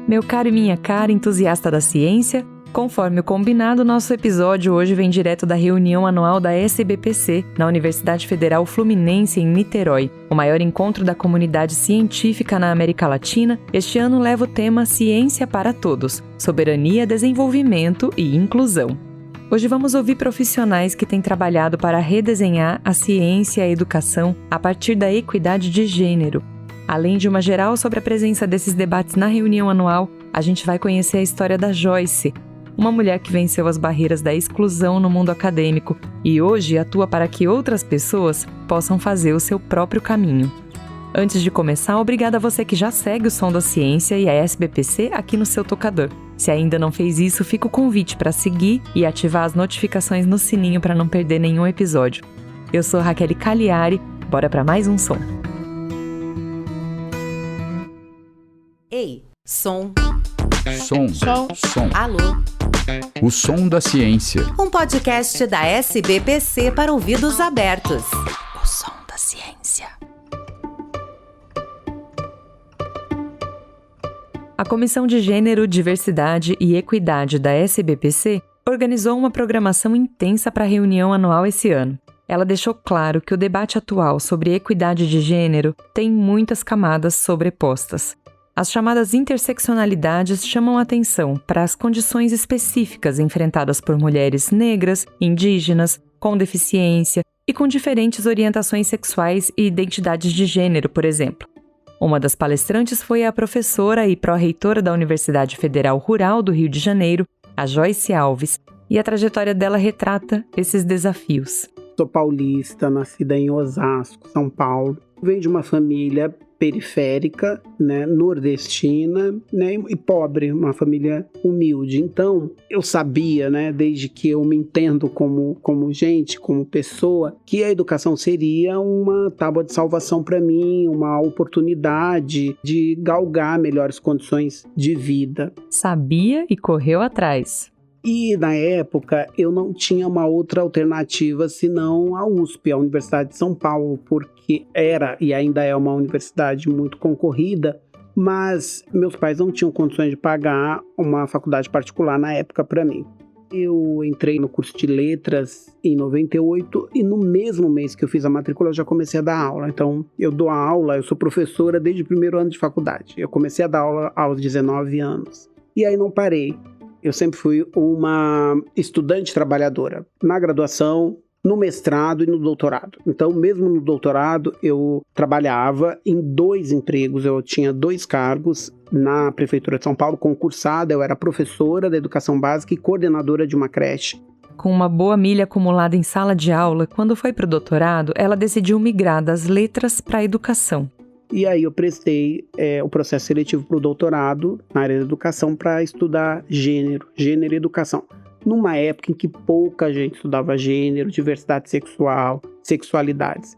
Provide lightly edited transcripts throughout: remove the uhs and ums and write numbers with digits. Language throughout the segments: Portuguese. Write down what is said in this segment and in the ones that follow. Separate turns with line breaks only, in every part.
Meu caro e minha cara, entusiasta da ciência, conforme o combinado, nosso episódio hoje vem direto da reunião anual da SBPC, na Universidade Federal Fluminense, em Niterói. O maior encontro da comunidade científica na América Latina, este ano leva o tema Ciência para Todos, Soberania, Desenvolvimento e Inclusão. Hoje vamos ouvir profissionais que têm trabalhado para redesenhar a ciência e a educação a partir da equidade de gênero. Além de uma geral sobre a presença desses debates na reunião anual, a gente vai conhecer a história da Joyce, uma mulher que venceu as barreiras da exclusão no mundo acadêmico e hoje atua para que outras pessoas possam fazer o seu próprio caminho. Antes de começar, obrigada a você que já segue o Som da Ciência e a SBPC aqui no seu tocador. Se ainda não fez isso, fica o convite para seguir e ativar as notificações no sininho para não perder nenhum episódio. Eu sou Raquel Cagliari, bora para mais um som.
Ei, som.
Som.
Alô.
O som da ciência.
Um podcast da SBPC para ouvidos abertos.
O som da ciência. A Comissão de Gênero, Diversidade e Equidade da SBPC organizou uma programação intensa para a reunião anual esse ano. Ela deixou claro que o debate atual sobre equidade de gênero tem muitas camadas sobrepostas. As chamadas interseccionalidades chamam a atenção para as condições específicas enfrentadas por mulheres negras, indígenas, com deficiência e com diferentes orientações sexuais e identidades de gênero, por exemplo. Uma das palestrantes foi a professora e pró-reitora da Universidade Federal Rural do Rio de Janeiro, a Joyce Alves, e a trajetória dela retrata esses desafios.
Sou paulista, nascida em Osasco, São Paulo. Venho de uma família periférica, nordestina, e pobre, uma família humilde. Então, eu sabia, desde que eu me entendo como gente, como pessoa, que a educação seria uma tábua de salvação para mim, uma oportunidade de galgar melhores condições de vida.
Sabia e correu atrás.
E, na época, eu não tinha uma outra alternativa senão a USP, a Universidade de São Paulo, porque era e ainda é uma universidade muito concorrida, mas meus pais não tinham condições de pagar uma faculdade particular na época para mim. Eu entrei no curso de letras em 98 e no mesmo mês que eu fiz a matrícula eu já comecei a dar aula. Então, eu dou aula, eu sou professora desde o primeiro ano de faculdade. Eu comecei a dar aula aos 19 anos. E aí não parei. Eu sempre fui uma estudante trabalhadora, na graduação, no mestrado e no doutorado. Então, mesmo no doutorado, eu trabalhava em 2 empregos, eu tinha 2 cargos na Prefeitura de São Paulo, concursada, eu era professora da educação básica e coordenadora de uma creche.
Com uma boa milha acumulada em sala de aula, quando foi para o doutorado, ela decidiu migrar das letras para a educação.
E aí eu prestei o processo seletivo para o doutorado na área da educação para estudar gênero e educação. Numa época em que pouca gente estudava gênero, diversidade sexual, sexualidades.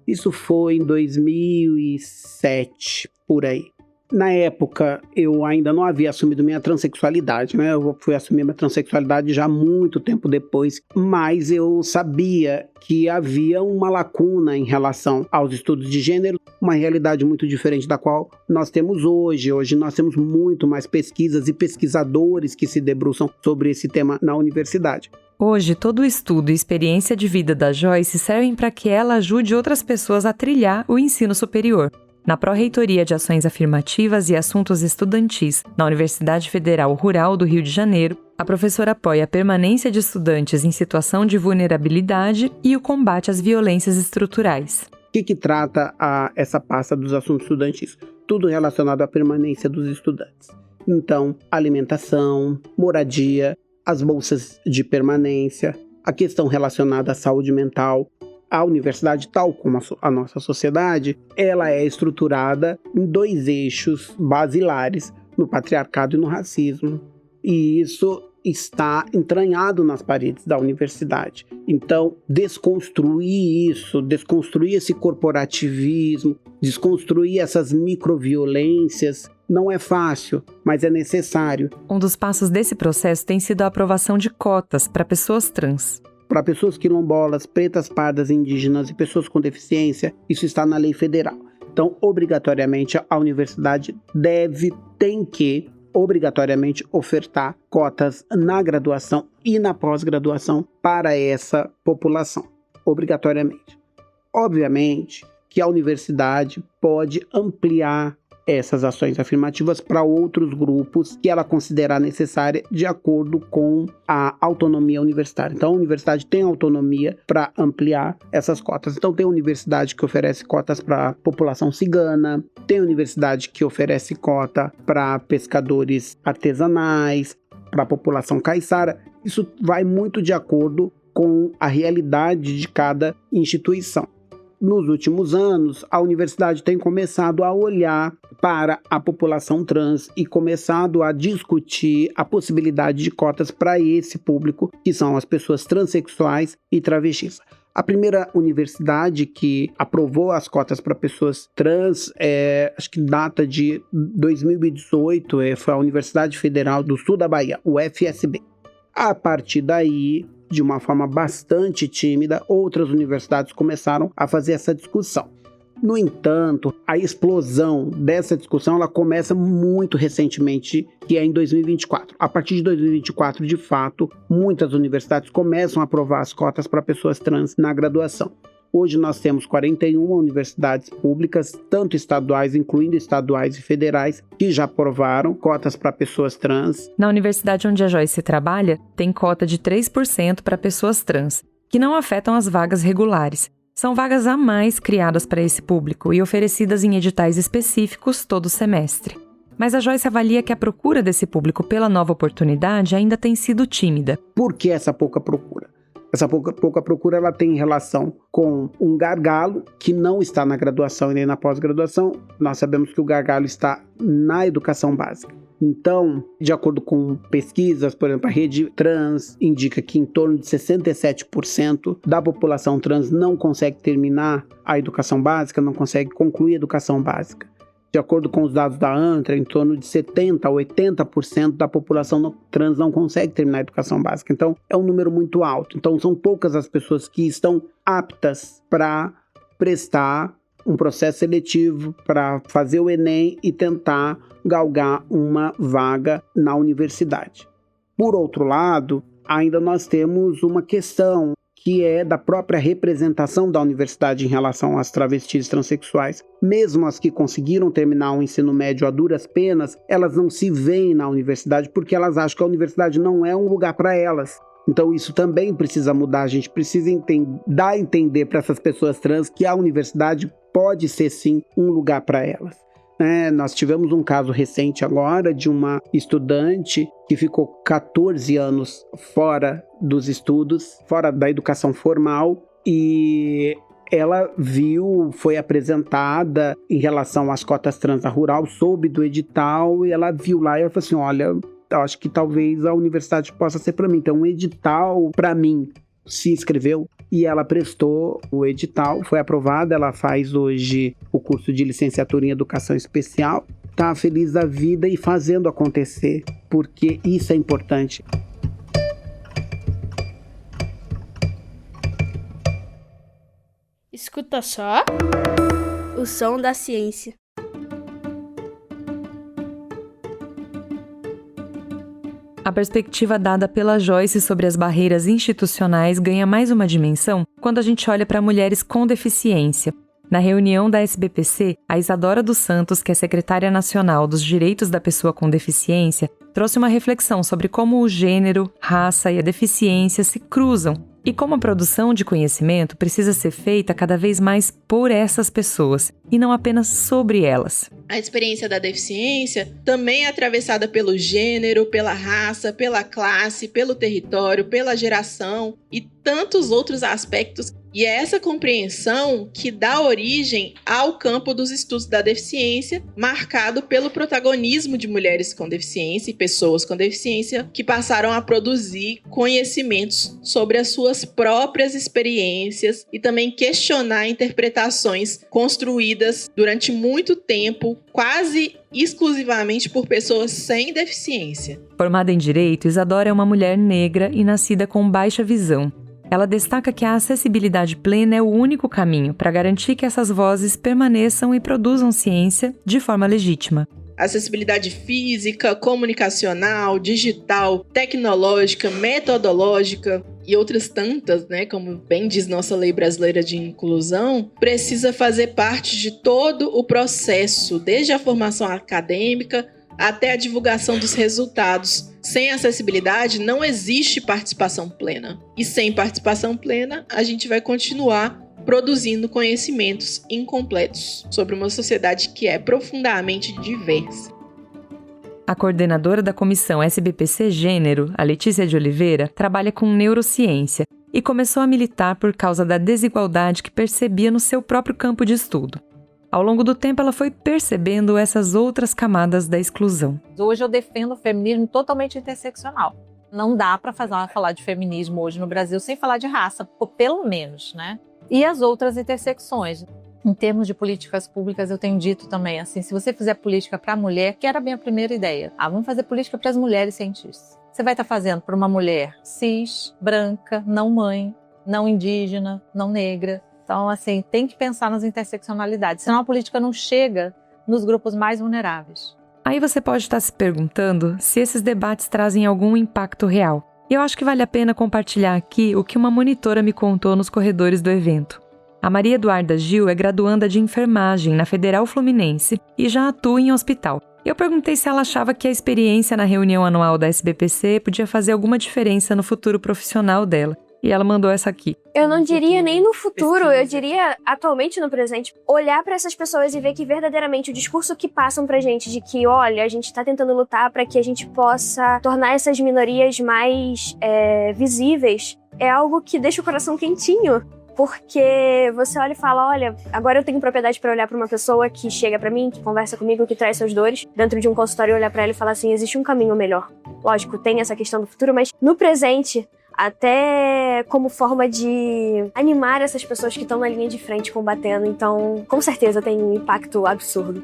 Isso foi em 2007, por aí. Na época, eu ainda não havia assumido minha transexualidade, Eu fui assumir minha transexualidade já muito tempo depois, mas eu sabia que havia uma lacuna em relação aos estudos de gênero, uma realidade muito diferente da qual nós temos hoje. Hoje nós temos muito mais pesquisas e pesquisadores que se debruçam sobre esse tema na universidade.
Hoje, todo o estudo e experiência de vida da Joyce servem para que ela ajude outras pessoas a trilhar o ensino superior. Na Pró-Reitoria de Ações Afirmativas e Assuntos Estudantis, na Universidade Federal Rural do Rio de Janeiro, a professora apoia a permanência de estudantes em situação de vulnerabilidade e o combate às violências estruturais.
O que trata essa pasta dos assuntos estudantis? Tudo relacionado à permanência dos estudantes. Então, alimentação, moradia, as bolsas de permanência, a questão relacionada à saúde mental. A universidade, tal como a nossa sociedade, ela é estruturada em 2 eixos basilares, no patriarcado e no racismo. E isso está entranhado nas paredes da universidade. Então, desconstruir isso, desconstruir esse corporativismo, desconstruir essas microviolências, não é fácil, mas é necessário.
Um dos passos desse processo tem sido a aprovação de cotas para pessoas trans.
Para pessoas quilombolas, pretas, pardas, indígenas e pessoas com deficiência, isso está na lei federal. Então, obrigatoriamente, a universidade tem que obrigatoriamente ofertar cotas na graduação e na pós-graduação para essa população, obrigatoriamente. Obviamente que a universidade pode ampliar essas ações afirmativas para outros grupos que ela considerar necessária de acordo com a autonomia universitária. Então, a universidade tem autonomia para ampliar essas cotas. Então, tem universidade que oferece cotas para a população cigana, tem universidade que oferece cota para pescadores artesanais, para a população caiçara. Isso vai muito de acordo com a realidade de cada instituição. Nos últimos anos, a universidade tem começado a olhar para a população trans e começado a discutir a possibilidade de cotas para esse público, que são as pessoas transexuais e travestis. A primeira universidade que aprovou as cotas para pessoas trans, acho que data de 2018, foi a Universidade Federal do Sul da Bahia, o UFSB. A partir daí, de uma forma bastante tímida, outras universidades começaram a fazer essa discussão. No entanto, a explosão dessa discussão ela começa muito recentemente, que é em 2024. A partir de 2024, de fato, muitas universidades começam a aprovar as cotas para pessoas trans na graduação. Hoje nós temos 41 universidades públicas, tanto estaduais, incluindo estaduais e federais, que já aprovaram cotas para pessoas trans.
Na universidade onde a Joyce trabalha, tem cota de 3% para pessoas trans, que não afetam as vagas regulares. São vagas a mais criadas para esse público e oferecidas em editais específicos todo semestre. Mas a Joyce avalia que a procura desse público pela nova oportunidade ainda tem sido tímida.
Por que essa pouca procura? Essa pouca procura ela tem relação com um gargalo que não está na graduação e nem na pós-graduação. Nós sabemos que o gargalo está na educação básica. Então, de acordo com pesquisas, por exemplo, a Rede Trans indica que em torno de 67% da população trans não consegue terminar a educação básica, não consegue concluir a educação básica. De acordo com os dados da ANTRA, em torno de 70% a 80% da população trans não consegue terminar a educação básica. Então, é um número muito alto. Então, são poucas as pessoas que estão aptas para prestar um processo seletivo, para fazer o Enem e tentar galgar uma vaga na universidade. Por outro lado, ainda nós temos uma questão que é da própria representação da universidade em relação às travestis transexuais. Mesmo as que conseguiram terminar o ensino médio a duras penas, elas não se veem na universidade porque elas acham que a universidade não é um lugar para elas. Então isso também precisa mudar, a gente precisa dar a entender para essas pessoas trans que a universidade pode ser sim um lugar para elas. Nós tivemos um caso recente agora de uma estudante que ficou 14 anos fora dos estudos, fora da educação formal, e ela foi apresentada em relação às cotas trans na rural, soube do edital, e ela viu lá e ela falou assim, olha, eu acho que talvez a universidade possa ser para mim, então um edital para mim. Se inscreveu e ela prestou o edital, foi aprovada, ela faz hoje o curso de licenciatura em educação especial, está feliz da vida e fazendo acontecer, porque isso é importante.
Escuta só o som da ciência.
A perspectiva dada pela Joyce sobre as barreiras institucionais ganha mais uma dimensão quando a gente olha para mulheres com deficiência. Na reunião da SBPC, a Isadora dos Santos, que é secretária nacional dos Direitos da Pessoa com Deficiência, trouxe uma reflexão sobre como o gênero, raça e a deficiência se cruzam e como a produção de conhecimento precisa ser feita cada vez mais por essas pessoas e não apenas sobre elas.
A experiência da deficiência também é atravessada pelo gênero, pela raça, pela classe, pelo território, pela geração e tantos outros aspectos. E é essa compreensão que dá origem ao campo dos estudos da deficiência, marcado pelo protagonismo de mulheres com deficiência e pessoas com deficiência que passaram a produzir conhecimentos sobre as suas próprias experiências e também questionar interpretações construídas durante muito tempo, quase exclusivamente por pessoas sem deficiência.
Formada em Direito, Isadora é uma mulher negra e nascida com baixa visão. Ela destaca que a acessibilidade plena é o único caminho para garantir que essas vozes permaneçam e produzam ciência de forma legítima.
acessibilidade física, comunicacional, digital, tecnológica, metodológica e outras tantas, né, como bem diz nossa Lei Brasileira de Inclusão, precisa fazer parte de todo o processo, desde a formação acadêmica até a divulgação dos resultados. Sem acessibilidade não existe participação plena. E sem participação plena, a gente vai continuar produzindo conhecimentos incompletos sobre uma sociedade que é profundamente diversa.
A coordenadora da comissão SBPC Gênero, a Letícia de Oliveira, trabalha com neurociência e começou a militar por causa da desigualdade que percebia no seu próprio campo de estudo. Ao longo do tempo, ela foi percebendo essas outras camadas da exclusão.
Hoje eu defendo o feminismo totalmente interseccional. Não dá para falar de feminismo hoje no Brasil sem falar de raça, ou pelo menos, né? E as outras intersecções. Em termos de políticas públicas, eu tenho dito também, assim, se você fizer política para a mulher, que era a minha primeira ideia, vamos fazer política para as mulheres cientistas. Você vai estar fazendo para uma mulher cis, branca, não mãe, não indígena, não negra. Então, assim, tem que pensar nas interseccionalidades, senão a política não chega nos grupos mais vulneráveis.
Aí você pode estar se perguntando se esses debates trazem algum impacto real. E eu acho que vale a pena compartilhar aqui o que uma monitora me contou nos corredores do evento. A Maria Eduarda Gil é graduanda de enfermagem na Federal Fluminense e já atua em hospital. Eu perguntei se ela achava que a experiência na reunião anual da SBPC podia fazer alguma diferença no futuro profissional dela. E ela mandou essa aqui.
Eu não diria nem no futuro, eu diria atualmente no presente. Olhar para essas pessoas e ver que verdadeiramente o discurso que passam pra gente de que, olha, a gente tá tentando lutar para que a gente possa tornar essas minorias mais visíveis, é algo que deixa o coração quentinho. Porque você olha e fala, olha, agora eu tenho propriedade para olhar para uma pessoa que chega para mim, que conversa comigo, que traz suas dores, dentro de um consultório, olhar para ela e falar assim, existe um caminho melhor. Lógico, tem essa questão do futuro, mas no presente, até como forma de animar essas pessoas que estão na linha de frente combatendo. Então, com certeza tem um impacto absurdo.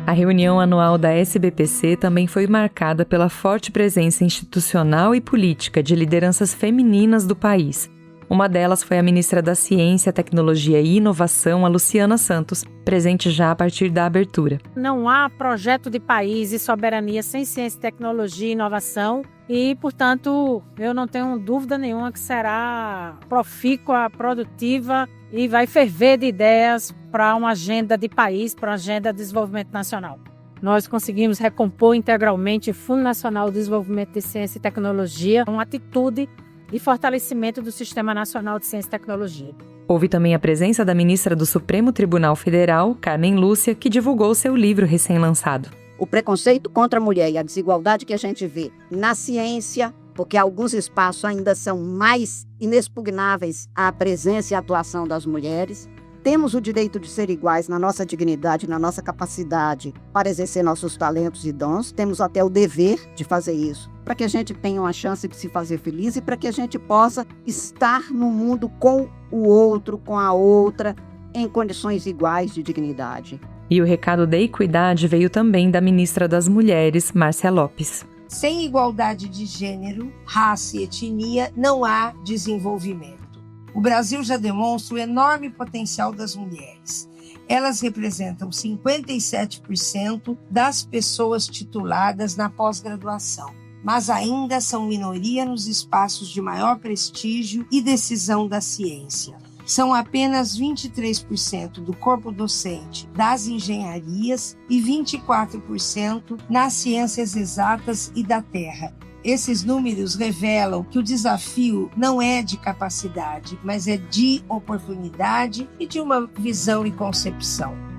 A reunião anual da SBPC também foi marcada pela forte presença institucional e política de lideranças femininas do país. Uma delas foi a ministra da Ciência, Tecnologia e Inovação, a Luciana Santos, presente já a partir da abertura.
Não há projeto de país e soberania sem ciência, tecnologia e inovação e, portanto, eu não tenho dúvida nenhuma que será profícua, produtiva e vai ferver de ideias para uma agenda de país, para uma agenda de desenvolvimento nacional. Nós conseguimos recompor integralmente o Fundo Nacional de Desenvolvimento de Ciência e Tecnologia, uma atitude e fortalecimento do Sistema Nacional de Ciência e Tecnologia.
Houve também a presença da ministra do Supremo Tribunal Federal, Carmen Lúcia, que divulgou seu livro recém-lançado.
O preconceito contra a mulher e a desigualdade que a gente vê na ciência, porque alguns espaços ainda são mais inexpugnáveis à presença e à atuação das mulheres. Temos o direito de ser iguais na nossa dignidade, na nossa capacidade para exercer nossos talentos e dons. Temos até o dever de fazer isso, para que a gente tenha uma chance de se fazer feliz e para que a gente possa estar no mundo com o outro, com a outra, em condições iguais de dignidade.
E o recado da equidade veio também da ministra das Mulheres, Márcia Lopes.
Sem igualdade de gênero, raça e etnia, não há desenvolvimento. O Brasil já demonstra o enorme potencial das mulheres. Elas representam 57% das pessoas tituladas na pós-graduação, mas ainda são minoria nos espaços de maior prestígio e decisão da ciência. São apenas 23% do corpo docente das engenharias e 24% nas ciências exatas e da terra. Esses números revelam que o desafio não é de capacidade, mas é de oportunidade e de uma visão e concepção.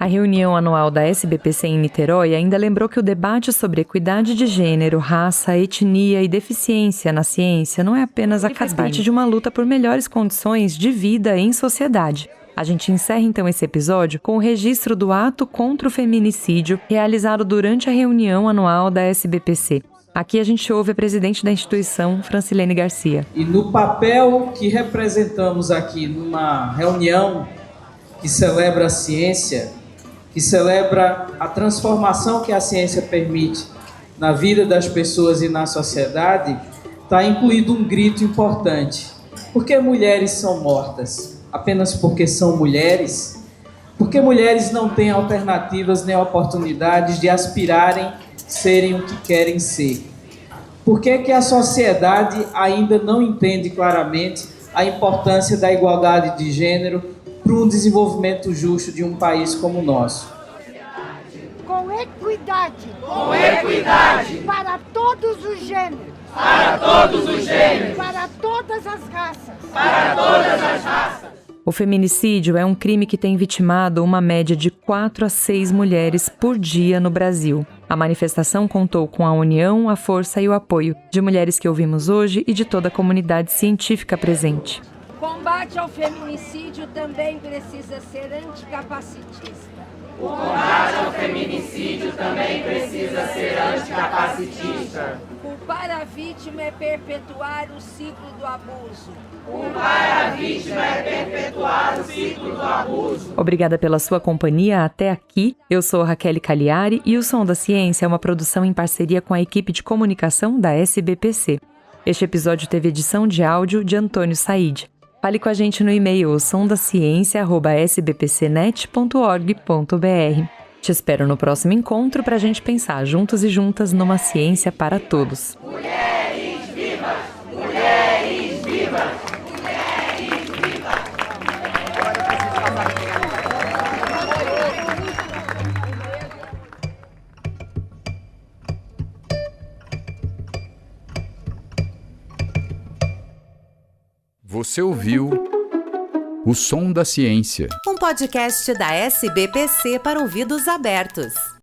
A reunião anual da SBPC em Niterói ainda lembrou que o debate sobre equidade de gênero, raça, etnia e deficiência na ciência não é apenas a parte de uma luta por melhores condições de vida em sociedade. A gente encerra então esse episódio com o registro do ato contra o feminicídio realizado durante a reunião anual da SBPC. Aqui a gente ouve a presidente da instituição, Francilene Garcia.
E no papel que representamos aqui numa reunião que celebra a ciência, que celebra a transformação que a ciência permite na vida das pessoas e na sociedade, está incluído um grito importante. Por que mulheres são mortas? Apenas porque são mulheres? Porque mulheres não têm alternativas nem oportunidades de aspirarem serem o que querem ser? Por que a sociedade ainda não entende claramente a importância da igualdade de gênero para um desenvolvimento justo de um país como o nosso?
Com equidade.
Com equidade.
Para todos os gêneros.
Para todos os gêneros.
Para todas as raças.
Para todas as raças.
O feminicídio é um crime que tem vitimado uma média de 4 a 6 mulheres por dia no Brasil. A manifestação contou com a união, a força e o apoio de mulheres que ouvimos hoje e de toda a comunidade científica presente.
O combate ao feminicídio também precisa ser anticapacitista.
O combate ao feminicídio também precisa ser anticapacitista.
Culpar a vítima é perpetuar o ciclo do abuso.
Culpar a vítima é perpetuar o ciclo do abuso.
Obrigada pela sua companhia até aqui. Eu sou Raquel Cagliari e o Som da Ciência é uma produção em parceria com a equipe de comunicação da SBPC. Este episódio teve edição de áudio de Antônio Said. Fale com a gente no e-mail sondaciencia@sbpcnet.org.br. Te espero no próximo encontro para a gente pensar juntos e juntas numa ciência para todos.
Mulheres vivas! Mulheres vivas! Mulheres vivas!
Você ouviu O Som da Ciência.
Um podcast da SBPC para ouvidos abertos.